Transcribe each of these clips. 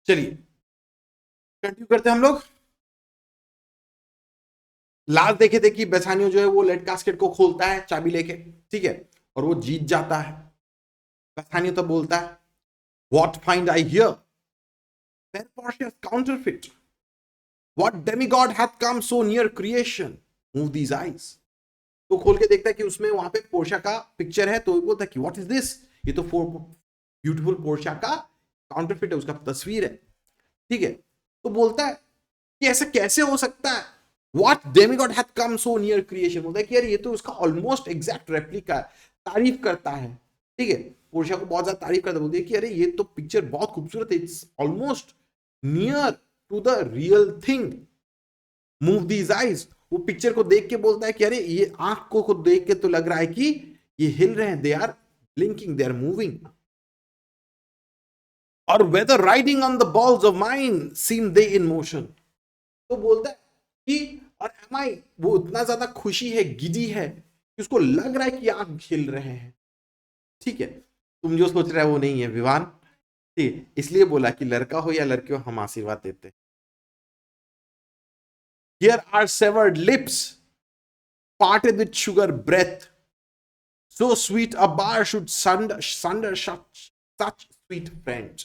चलिए कंटिन्यू करते हैं हम लोग। लास्ट देखे थे कि बेसानियो जो है वो लेड कास्केट को खोलता है चाबी लेके, ठीक है, और वो जीत जाता है। बेसानियो तो बोलता है what find I here, there Portia's counterfeit, what demigod hath come so near creation, move these eyes। तो खोल के देखता है कि उसमें वहां पे पोर्शा का पिक्चर है, तो वो बोलता है कि व्हाट इज दिस, ये तो ब्यूटीफुल पोर्शा का काउंटरफिट है, उसका तस्वीर है, ठीक है। तो बोलता है कि ऐसा कैसे हो सकता है, what demigod hath come so near creation, बोलता है कि यार ये तो उसका ऑलमोस्ट एग्जैक्ट रेप्लिका है। तारीफ करता है, ठीक है, पोर्शा को बहुत ज्यादा तारीफ करता है, बोलती है कि अरे ये तो पिक्चर बहुत खूबसूरत है, it's almost near to the real thing, move these eyes. वो पिक्चर को देख के बोलता है कि अरे ये आंख को देख के तो लग रहा है कि ये हिल रहे हैं, they are blinking, they are moving, और whether riding on the balls of mind seem they in motion. तो बोलता है कि और एम आई, वो उतना ज्यादा खुशी है, गिडी है कि उसको लग रहा है कि आंख हिल रहे हैं, ठीक है। तुम जो सोच रहे हो वो नहीं है विवान, ठीक, इसलिए बोला कि लड़का हो या लड़की हो हम आशीर्वाद देते। Here are severed lips, parted with sugar breath. So sweet a bar should sunder such sweet friends.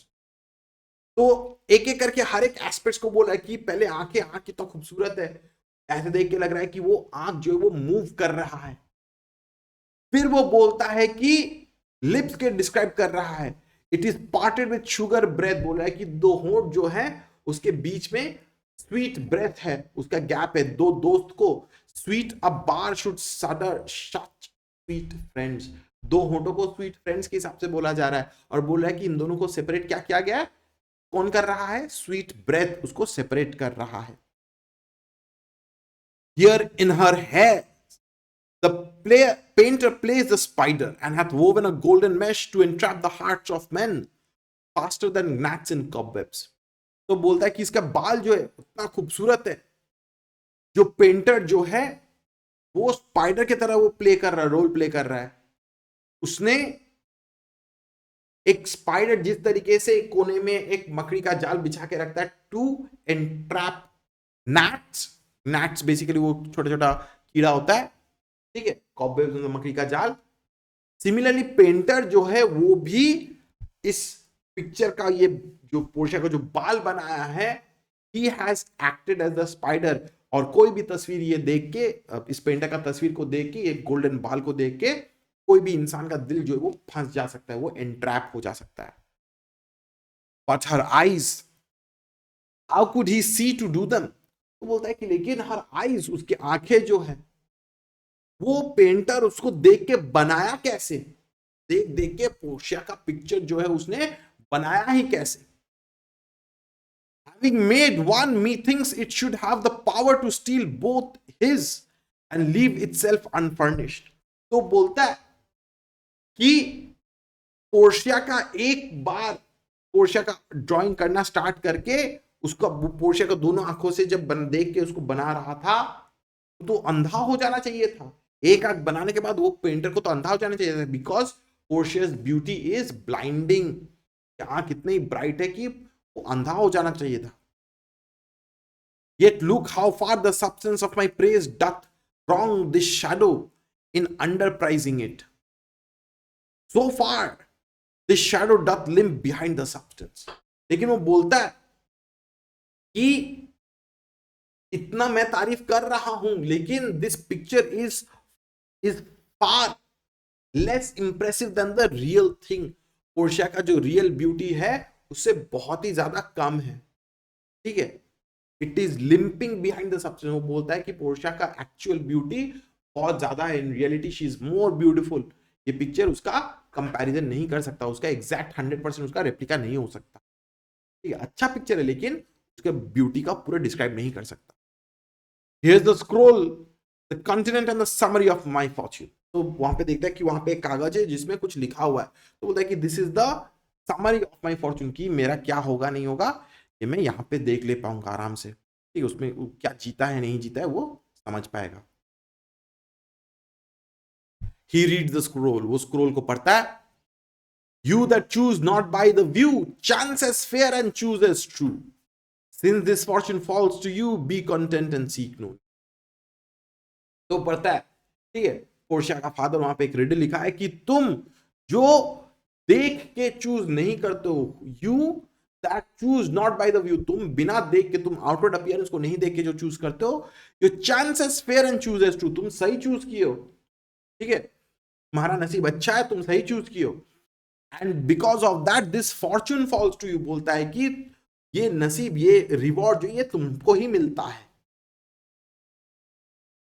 तो एक एक करके हर एक एस्पेक्ट्स को बोला कि पहले आंखें, आंख कितना खूबसूरत है, ऐसे देख के लग रहा है कि वो आंख जो है वो मूव कर रहा है। फिर वो बोलता है कि लिप्स के डिस्क्राइब कर रहा है, it is parted with sugar breath, बोल रहा है कि दो होंठ जो है उसके बीच में स्वीट ब्रेथ है, उसका गैप है, दो दोस्त को sweet a bar should sunder such sweet friends, दो होंठों को स्वीट फ्रेंड्स के हिसाब से बोला जा रहा है, और बोल रहा है कि इन दोनों को सेपरेट क्या किया गया है, कौन कर रहा है, स्वीट ब्रेथ उसको सेपरेट कर रहा है। Here in her hair the painter plays the spider and hath woven a golden mesh to entrap the hearts of men faster than gnats in cobwebs। तो बोलता है कि इसका बाल जो है उतना खूबसूरत है, जो पेंटर जो है वो स्पाइडर की तरह वो प्ले कर रहा है, रोल प्ले कर रहा है। उसने एक स्पाइडर जिस तरीके से एक कोने में एक मकड़ी का जाल बिछा के रखता है to entrap gnats, gnats basically वो छोटा छोटा कीड़ा होता है, ठीक है, कॉबवेब मकड़ी का जाल। सिमिलरली पेंटर जो है वो भी इस पिक्चर का ये जो पोर्शा का जो बाल बनाया है, he has acted as the spider, और कोई भी तस्वीर ये देख के, इस पेंटर का तस्वीर को देख के, एक गोल्डन बाल को देख के कोई भी इंसान का दिल जो है वो फंस जा सकता है, वो एंट्रैप हो जा सकता है। But her eyes, how could he see to do them, तो बोलता है कि लेकिन हर आईज, उसकी आंखें जो है, वो पेंटर उसको देख के बनाया कैसे, देख देख के पोर्शिया का पिक्चर जो है उसने बनाया ही कैसे। Having made one, methinks it should have the power to steal both his and leave itself unfurnished। तो बोलता है कि पोर्शिया का एक बार, पोर्शिया का ड्राइंग करना स्टार्ट करके उसका, पोर्शिया का दोनों आंखों से जब देख के उसको बना रहा था तो अंधा हो जाना चाहिए था। एक आंख बनाने के बाद वो पेंटर को तो अंधा हो जाना चाहिए था, बिकॉज पोर्शियस ब्यूटी इज ब्लाइंडिंग, आंख इतनी ब्राइट है कि वो अंधा हो जाना चाहिए था। Yet look how far the substance of my praise doth wrong this shadow in underprizing it, so far this shadow doth limp behind the substance। लेकिन वो बोलता है कि इतना मैं तारीफ कर रहा हूं, लेकिन this picture is far less impressive than the real thing. Portia का जो रियल ब्यूटी है उससे बहुत ही ज्यादा कम है, ठीक है। It is limping behind the substance, वो बोलता है कि पोर्शिया का एक्चुअल ब्यूटी बहुत ज्यादा है, in reality she is more beautiful. ये पिक्चर उसका कंपैरिजन नहीं कर सकता, उसका एग्जैक्ट 100% उसका रेप्लिका नहीं हो सकता, ठीक है। अच्छा पिक्चर है लेकिन उसके ब्यूटी का पूरा डिस्क्राइब नहीं कर सकता। Here's the scroll, the continent and the summary of my fortune। तो वहां पे देखता है कि वहां पे एक कागज है जिसमें कुछ लिखा हुआ है, तो बोलता है कि this is the summary of my Fortune, की मेरा क्या होगा नहीं होगा ये मैं यहाँ पे देख ले पाऊंगा आराम से, ठीक है, उसमें क्या जीता है नहीं जीता है वो समझ पाएगा। ही रीड द स्क्रोल, वो स्क्रोल को पढ़ता है, You that choose not by the view, chance as fair and choose as true. Since this fortune falls to you, be content and seek no. तो पढ़ता है, ठीक है, पोर्शिया का फादर वहां पे एक रिडल लिखा है कि तुम जो देख के चूज नहीं करते हो, you that choose not by the view, तुम बिना देख के, तुम आउटवर्ड अपीयरेंस को नहीं देख के जो चूज करते हो, your chances fair and choose as true, तुम सही चूज किए हो, ठीक है, तुम्हारा नसीब अच्छा है, तुम सही चूज किए हो, and because of that this fortune falls to you, बोलता है कि ये नसीब, ये रिवॉर्ड जो ये तुमको ही मिलता है।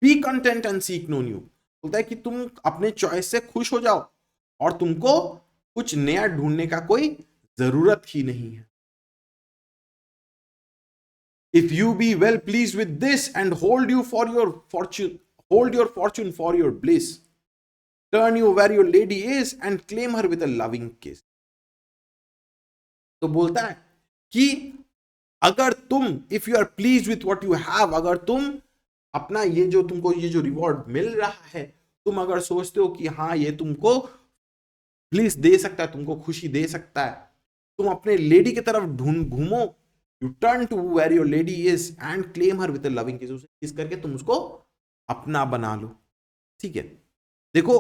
Be content and seek no new, बोलता है कि तुम अपने चॉइस से खुश हो जाओ और तुमको कुछ नया ढूंढने का कोई जरूरत ही नहीं है। If you be well please with this and hold you for your fortune, hold your fortune for your bliss, turn you where your lady is and claim her with a loving kiss. तो बोलता है कि अगर तुम, if you are please with what you have, अगर तुम अपना ये जो तुमको ये जो रिवॉर्ड मिल रहा है, तुम अगर सोचते हो कि हाँ ये तुमको प्लीज दे सकता है, तुमको खुशी दे सकता है, तुम अपने लेडी की तरफ घूमो, you turn to where your lady is and claim her with a loving kiss, उसे किस करके तुम उसको अपना बना लो, ठीक है। देखो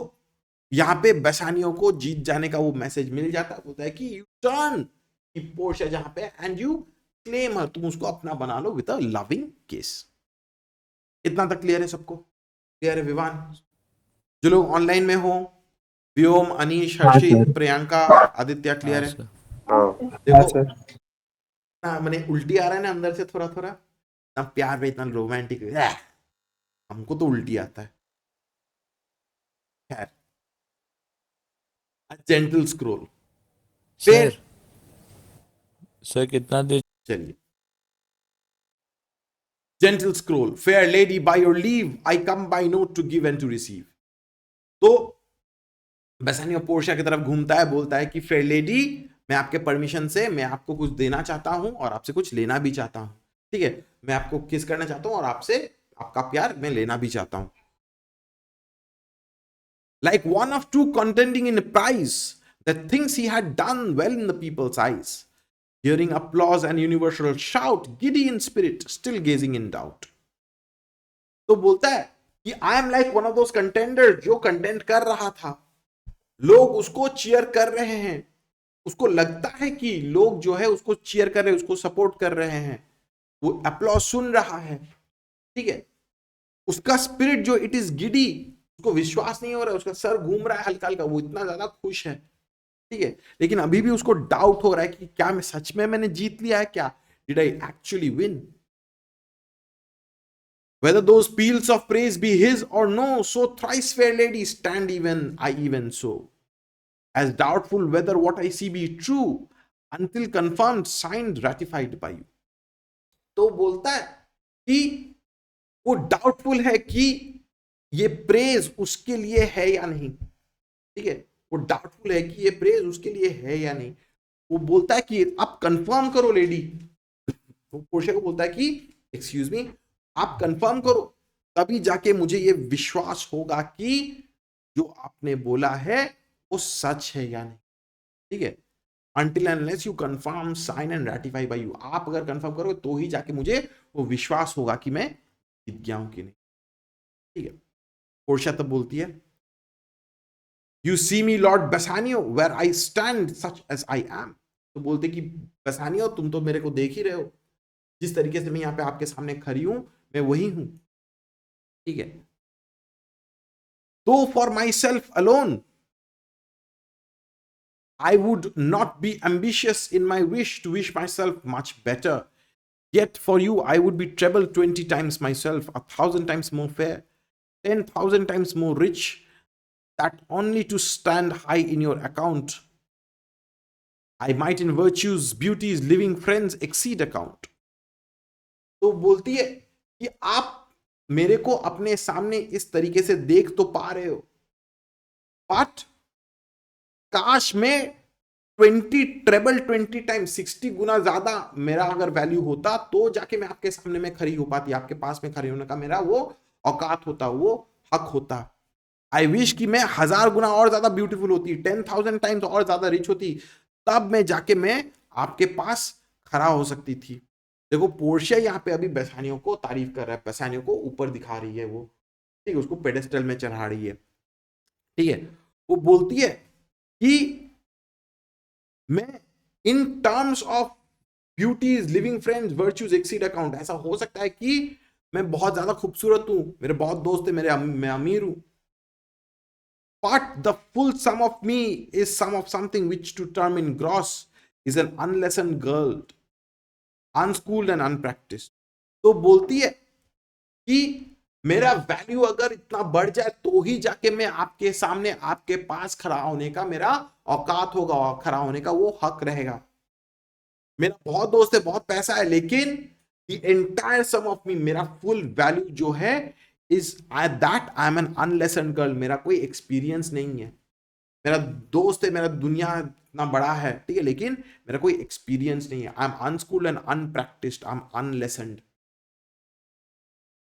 यहाँ पे बेसानियो को जीत जाने का वो मैसेज मिल जाता है, बोलता है कि यू टर्न की पोर्शिया जहां पे एंड यू क्लेम हर, तुम उसको अपना बना लो विद अ लविंग किस। इतना तक क्लियर है सबको? क्लियर है विवान? जो लोग ऑनलाइन में हो, व्योम, अनीश, हर्षित, प्रियंका, आदित्य, क्लियर है? देखो ना, मैंने उल्टी आ रहा है ना अंदर से थोड़ा थोड़ा, इतना प्यार में, इतना रोमांटिक, हमको तो उल्टी आता है। खैर, जेंटल स्क्रोल फिर सर कितना दे? चलिए, gentle scroll, fair lady by your leave, I come by note to give and to receive। तो बेसानियो पोर्शिया की तरफ घूमता है, बोलता है कि फेयर लेडी, मैं आपके परमिशन से मैं आपको कुछ देना चाहता हूं और आपसे कुछ लेना भी चाहता हूं, ठीक है, मैं आपको किस करना चाहता हूं और आपसे आपका प्यार मैं लेना भी चाहता हूं। Like one of two contending in a prize, the things he had done well in the people's eyes, hearing applause and universal shout, giddy in spirit, still gazing in doubt। तो बोलता है कि I am like one of those contender, जो content कर रहा था, लोग उसको चीयर कर रहे हैं, उसको लगता है कि लोग जो है उसको चीयर कर रहे हैं, उसको सपोर्ट कर रहे हैं, वो अप्लॉज सुन रहा है, ठीक है, उसका स्पिरिट जो इट इज गिडी, उसको विश्वास नहीं हो रहा है, उसका सर घूम रहा है हल्का हल्का, वो इतना ज्यादा खुश है, ठीक है, लेकिन अभी भी उसको डाउट हो रहा है कि क्या मैं सच में मैंने जीत लिया है क्या, did I actually win. Whether those peals of praise be his or no, so thrice fair lady stand even I even so, as doubtful whether what I see be true, until confirmed, signed, ratified by you। तो बोलता है कि वो doubtful है कि ये praise उसके लिए है या नहीं, ठीक है, वो डाउटफुल है कि ये प्रेज उसके लिए है या नहीं। वो बोलता है कि आप कंफर्म करो लेडी, वो पोर्शिया को बोलता है कि एक्सक्यूज मी, आप कंफर्म करो, तभी जाके मुझे ये विश्वास होगा कि जो आपने बोला है वो सच है या नहीं, ठीक है। Until and unless you confirm, sign and ratify by you, आप अगर कंफर्म करोगे तो ही जाके मुझे वो विश्वास होगा कि मैं जीत गया हूं कि नहीं, ठीक है। पोर्शिया तब बोलती है, You see me Lord Bassanio where I stand such as I am। तो बोलते कि बेसानियो तुम तो मेरे को देख ही रहे हो, जिस तरीके से मैं यहाँ पे आपके सामने खड़ी हूं मैं वही हूं, ठीक है। तो for my self alone I would not be ambitious in my wish to wish myself much better, yet for you I would be treble 20 times myself, 1,000 times more fair, 10,000 times more rich, that only to stand high in your account I might in virtues, beauties, living friends exceed account। तो बोलती है कि आप मेरे को अपने सामने इस तरीके से देख तो पा रहे हो, बट काश में 20 टाइम 60 गुना ज्यादा मेरा अगर वैल्यू होता तो जाके मैं आपके सामने में खड़ी हो पाती, आपके पास में खड़ी होने का मेरा वो औकात होता, वो हक होता, आई विश कि मैं 1000 गुना और ज्यादा ब्यूटीफुल होती, 10,000 टाइम्स और ज्यादा रिच होती, तब मैं जाके मैं आपके पास खड़ा हो सकती थी। देखो पोर्शिया यहाँ पे अभी बेसानियो को तारीफ कर रहा है, बेसानियो को ऊपर दिखा रही है वो, ठीक है, उसको पेडेस्टल में चढ़ा रही है, ठीक है। वो बोलती है कि मैं in terms of beauties living friends virtues exceed account, ऐसा हो सकता है कि मैं बहुत ज्यादा खूबसूरत हूं, मेरे बहुत दोस्त है, मैं अमीर हूं, but the full sum of me is sum of something which to term in gross is an unlessoned girl, unschooled and unpracticed. तो बोलती है कि मेरा वैल्यू अगर इतना बढ़ जाए तो ही जाके मैं आपके सामने आपके पास खड़ा होने का मेरा औकात होगा, और खड़ा होने का वो हक रहेगा। मेरा बहुत दोस्त है, बहुत पैसा है, लेकिन the entire sum of me, मेरा फुल वैल्यू जो है is that I am an unlessoned girl, मेरा कोई एक्सपीरियंस नहीं है, मेरा दोस्त है, मेरा दुनिया इतना बड़ा है, ठीक है, लेकिन मेरा कोई एक्सपीरियंस नहीं है, I am unschooled and unpractised, I am unlessoned.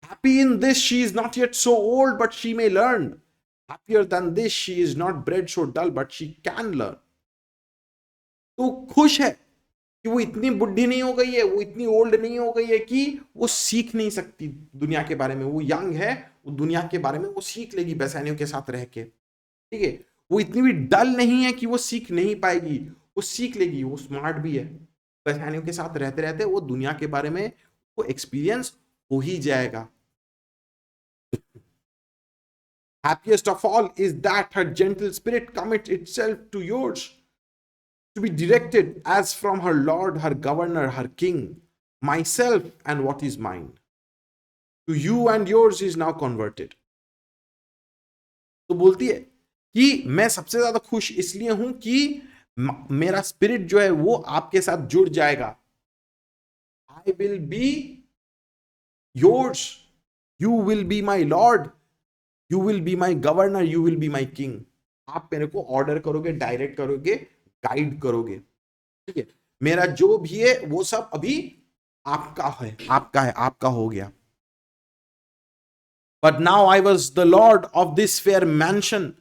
Happy in this, she is not yet so old, but she may learn. Happier than this, she is not bred so dull, but she can learn. तो खुश है कि वो इतनी बुढ़ी नहीं हो गई है, वो इतनी ओल्ड नहीं हो गई है कि वो सीख नहीं सकती दुनिया के बारे में, वो यंग है, वो दुनिया के बारे में वो सीख लेगी बेसानियों के साथ रह के, ठीक है। वो इतनी भी डल नहीं है कि वो सीख नहीं पाएगी, वो सीख लेगी, वो स्मार्ट भी है, बेसानियों के साथ रहते रहते वो दुनिया के बारे में वो एक्सपीरियंस हो ही जाएगा। Happiest of all is that her gentle spirit commits itself to yours, to be directed as from her lord, her governor, her king, myself and what is mine. To you and yours is now converted. तो बोलती है कि मैं सबसे ज्यादा खुश इसलिए हूं कि मेरा स्पिरिट जो है वो आपके साथ जुड़ जाएगा। I will be yours, you will be my lord, you will be my governor, you will be my king. आप मेरे को ऑर्डर करोगे, डायरेक्ट करोगे, गाइड करोगे, ठीक है। मेरा जो भी है वो सब अभी आपका है, आपका है, आपका हो गया। But now I was the lord of this fair mansion,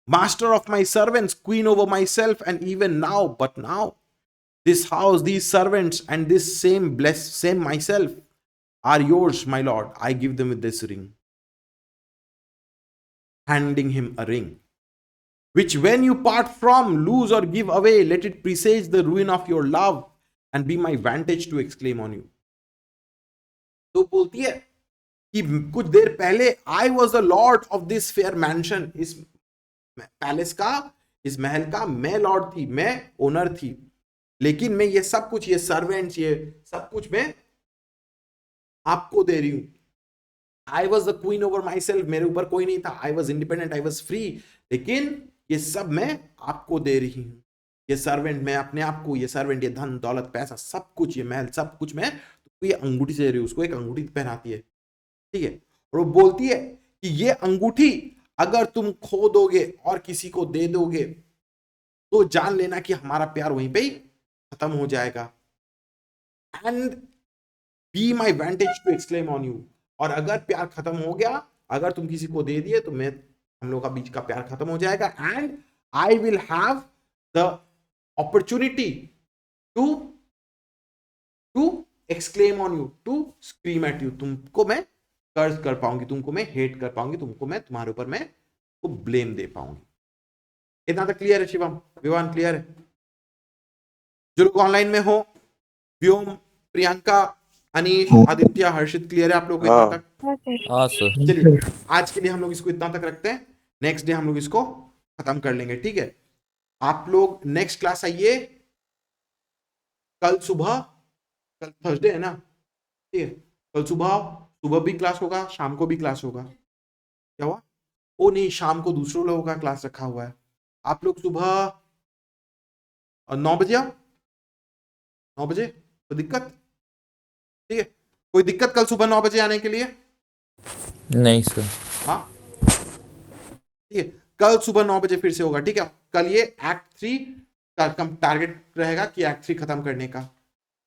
master of my servants, queen over myself, and even now, but now this house, these servants, and this same myself are yours, my lord. I give them with this ring. Handing him a ring, which when you part from, lose or give away, let it presage the ruin of your love and be my vantage to exclaim on you. तो बोलती है कि कुछ देर पहले I was the Lord of this fair mention, इस palace का, इस महल का मैं लॉर्ड थी, मैं ओनर थी, लेकिन मैं ये सब कुछ, ये सर्वेंट्स, ये सब कुछ मैं आपको दे रही हूं। I was the queen over my self, मेरे ऊपर कोई नहीं था, I was independent, I was free, लेकिन ये सब मैं आपको दे रही हूं। ये सर्वेंट मैं अपने आप को, ये सर्वेंट, ये धन दौलत पैसा सब कुछ, ये महल सब कुछ मैं तो ये अंगूठी से दे रही हूं। उसको एक अंगूठी पहनाती है, ठीक है, और वो बोलती है कि ये अंगूठी अगर तुम खो दोगे और किसी को दे दोगे तो जान लेना कि हमारा प्यार वहीं पे ही खत्म हो जाएगा। And be my vantage to exclaim on you, और अगर प्यार खत्म हो गया, अगर तुम किसी को दे दिए तो मैं, हम लोग का बीच का प्यार खत्म हो जाएगा। And I will have the opportunity to exclaim on you, to scream at you, तुमको मैं कर्ज कर पाऊंगी, तुमको मैं हेट कर पाऊंगी, तुमको मैं, तुम्हारे ऊपर मैं को ब्लेम दे पाऊंगी। इतना तक क्लियर है शिवम, विवान क्लियर है? जो लोग ऑनलाइन में हो, व्योम, प्रियंका, अनीश, आदित्य, हर्षित, क्लियर है आप लोगों को इतना तक? हाँ सर। चलिए आज के लिए हम लोग इसको इतना तक रखते हैं, नेक्स्ट डे हम लोग इसको खत्म कर लेंगे, ठीक है। आप लोग नेक्स्ट क्लास आइए कल सुबह, कल थर्सडे है ना, ठीक है, कल सुबह भी क्लास होगा, शाम को भी क्लास होगा। क्या हुआ? ओ नहीं, शाम को दूसरों लोगों का क्लास रखा हुआ है। आप लोग सुबह 9 बजे आओ, 9 बजे, कोई दिक्कत? ठीक है, कोई दिक्कत कल सुबह 9 बजे आने के लिए? नहीं सर। हाँ ठीक है, कल सुबह 9 बजे फिर से होगा, ठीक है। कल ये एक्ट 3 का टारगेट रहेगा कि एक्ट 3 खत्म करने का,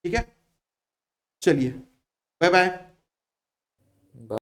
ठीक है। चलिए बाय बाय।